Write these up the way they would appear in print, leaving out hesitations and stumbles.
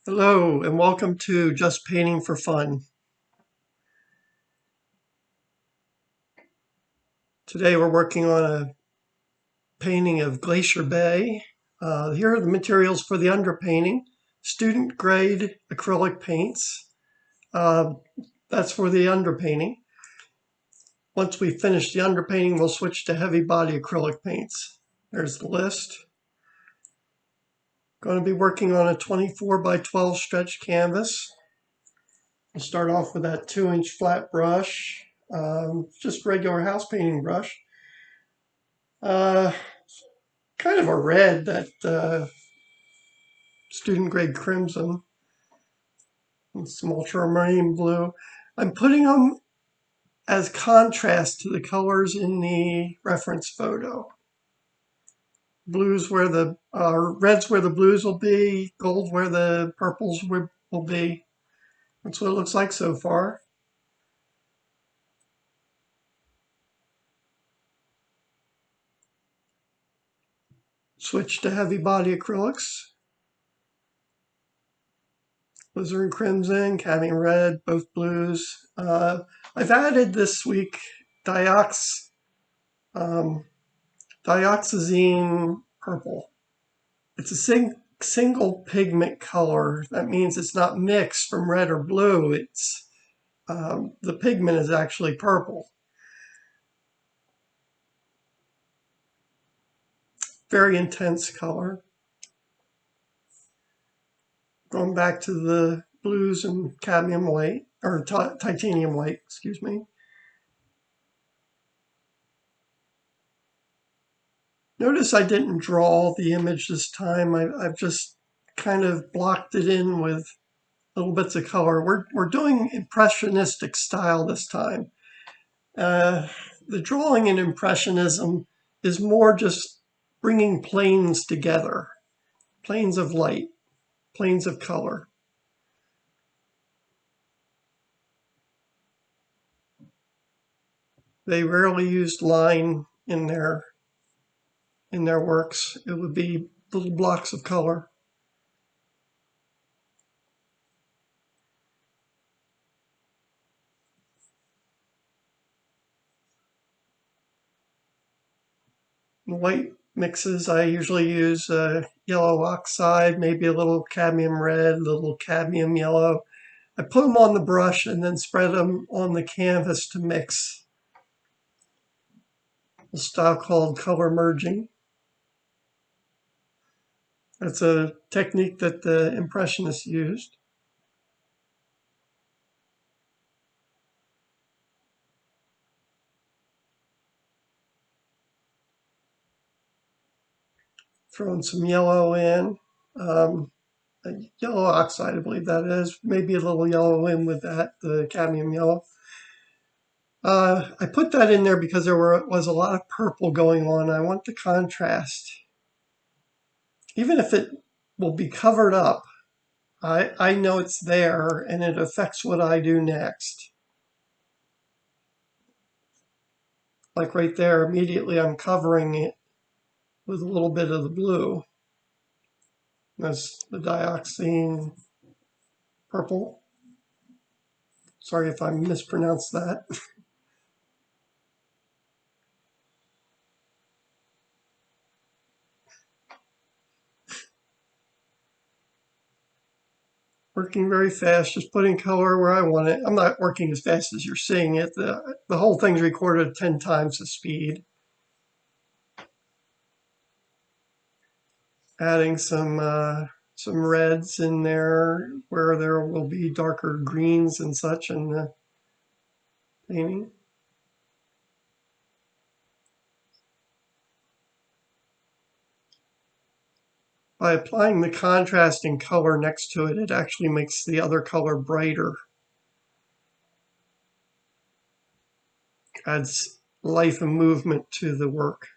Hello and welcome to Just Painting for Fun. Today we're working on a painting of Glacier Bay. Here are the materials for the underpainting. Student grade acrylic paints. That's for the underpainting. Once we finish the underpainting, we'll switch to heavy body acrylic paints. There's the list. Going to be working on a 24 by 12 stretch canvas. We'll start off with that 2-inch flat brush, just regular house painting brush. Kind of a red, that student grade crimson, and some ultramarine blue. I'm putting them as contrast to the colors in the reference photo. Blues where the reds where the blues will be, gold where the purples will be. That's what it looks like so far. Switch to heavy body acrylics. Alizarin Crimson, Cadmium Red, both blues. I've added this week Dioxazine Purple. It's a single pigment color. That means it's not mixed from red or blue. It's the pigment is actually purple. Very intense color. Going back to the blues and cadmium white, or titanium white, excuse me. Notice I didn't draw the image this time. I've just kind of blocked it in with little bits of color. We're doing impressionistic style this time. The drawing in Impressionism is more just bringing planes together, planes of light, planes of color. They rarely used line in their works. It would be little blocks of color. In white mixes, I usually use yellow oxide, maybe a little cadmium red, a little cadmium yellow. I put them on the brush and then spread them on the canvas to mix. A style called color merging. That's a technique that the Impressionists used. Throwing some yellow in, yellow oxide, I believe that is. Maybe a little yellow in with that, the cadmium yellow. I put that in there because there was a lot of purple going on. I want the contrast. Even if it will be covered up, I know it's there and it affects what I do next. Like right there, immediately I'm covering it with a little bit of the blue. That's the Dioxazine Purple. Sorry if I mispronounced that. Working very fast, just putting color where I want it. I'm not working as fast as you're seeing it. The whole thing's recorded at 10 times the speed. Adding some reds in there where there will be darker greens and such in the painting. By applying the contrasting color next to it, it actually makes the other color brighter. Adds life and movement to the work.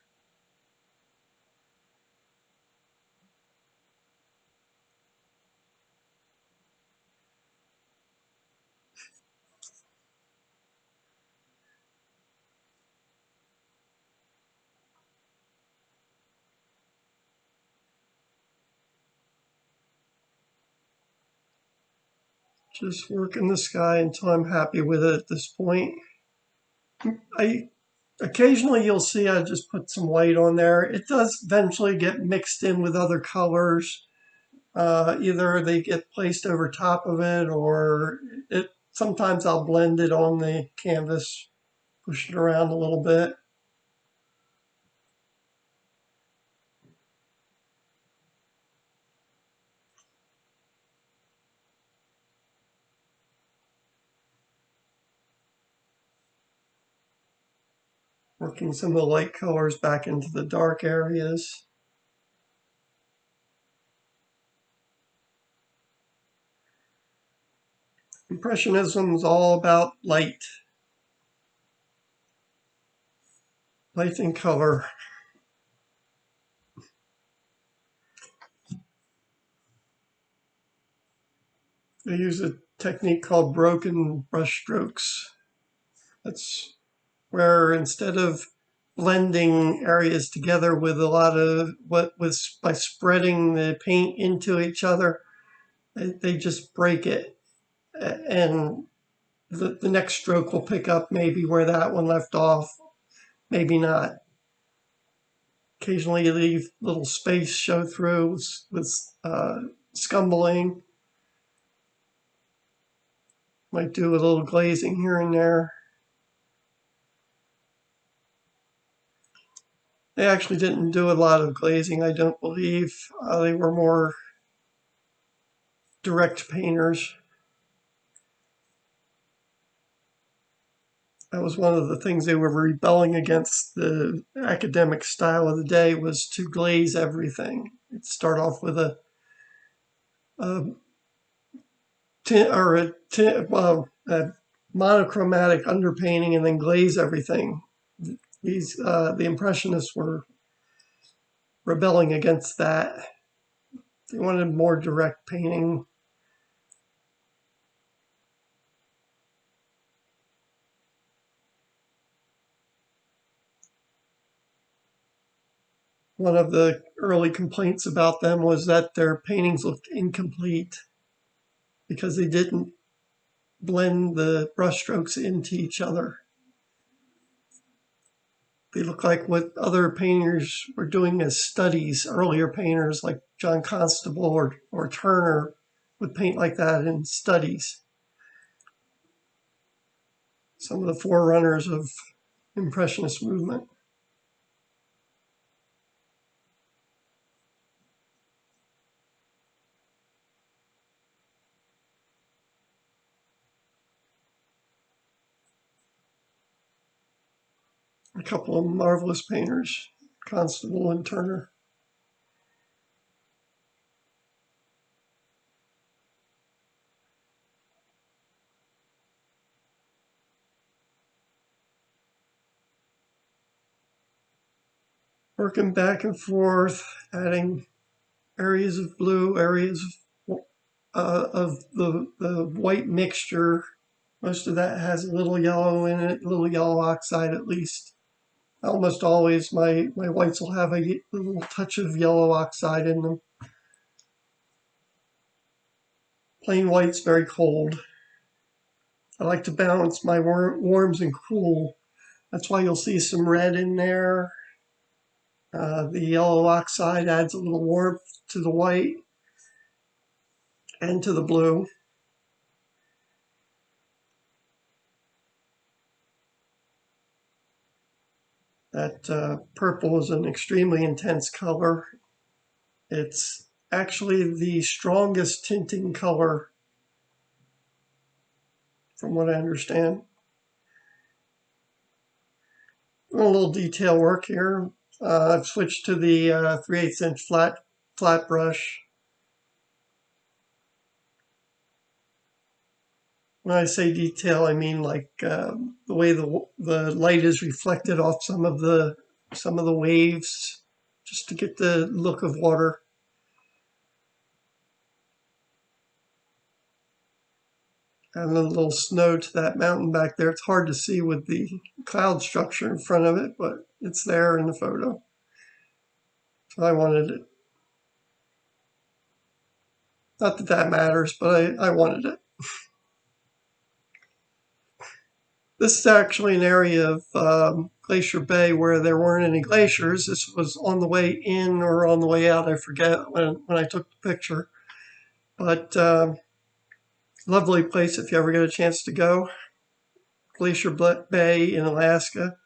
Just working the sky until I'm happy with it at this point. Occasionally you'll see I just put some white on there. It does eventually get mixed in with other colors. Either they get placed over top of it, or sometimes I'll blend it on the canvas, push it around a little bit. Working some of the light colors back into the dark areas. Impressionism is all about light and color. They use a technique called broken brush strokes. That's where instead of blending areas together with a lot of by spreading the paint into each other, they just break it, and the next stroke will pick up maybe where that one left off, maybe not. Occasionally you leave little space show through with scumbling. Might do a little glazing here and there. They actually didn't do a lot of glazing, I don't believe. They were more direct painters. That was one of the things they were rebelling against. The academic style of the day was to glaze everything. It'd start off with a monochromatic underpainting and then glaze everything. The Impressionists were rebelling against that. They wanted more direct painting. One of the early complaints about them was that their paintings looked incomplete because they didn't blend the brushstrokes into each other. They look like what other painters were doing as studies. Earlier painters like John Constable or Turner would paint like that in studies. Some of the forerunners of Impressionist movement. A couple of marvelous painters, Constable and Turner. Working back and forth, adding areas of blue, areas of the white mixture. Most of that has a little yellow in it, a little yellow oxide at least. Almost always my whites will have a little touch of yellow oxide in them. Plain white's very cold. I like to balance my warms and cool. That's why you'll see some red in there. The yellow oxide adds a little warmth to the white and to the blue. That purple is an extremely intense color. It's actually the strongest tinting color, from what I understand. A little detail work here. I've switched to the 3/8 inch flat brush. When I say detail, I mean like the way the light is reflected off some of the waves, just to get the look of water. And a little snow to that mountain back there. It's hard to see with the cloud structure in front of it, but it's there in the photo. So I wanted it. Not that that matters, but I wanted it. This is actually an area of Glacier Bay where there weren't any glaciers. This was on the way in or on the way out, I forget when I took the picture. But lovely place if you ever get a chance to go. Glacier Bay in Alaska.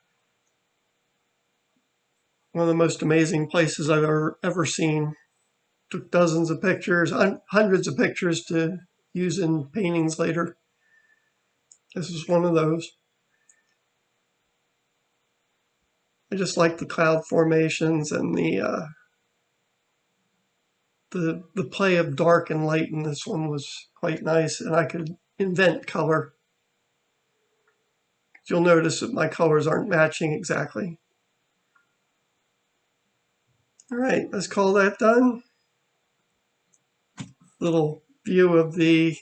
One of the most amazing places I've ever seen. Took dozens of pictures, hundreds of pictures to use in paintings later. This is one of those. I just like the cloud formations and the play of dark and light in this one was quite nice, and I could invent color. You'll notice that my colors aren't matching exactly. All right, let's call that done. Little view of the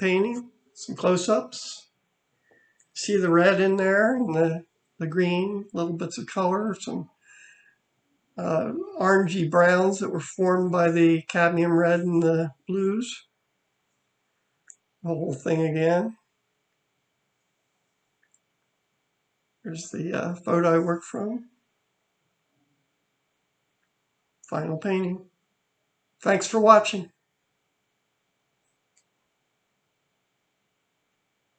painting, some close-ups. See the red in there and the green, little bits of color, some orangey browns that were formed by the cadmium red and the blues. The whole thing again. Here's the photo I worked from. Final painting. Thanks for watching.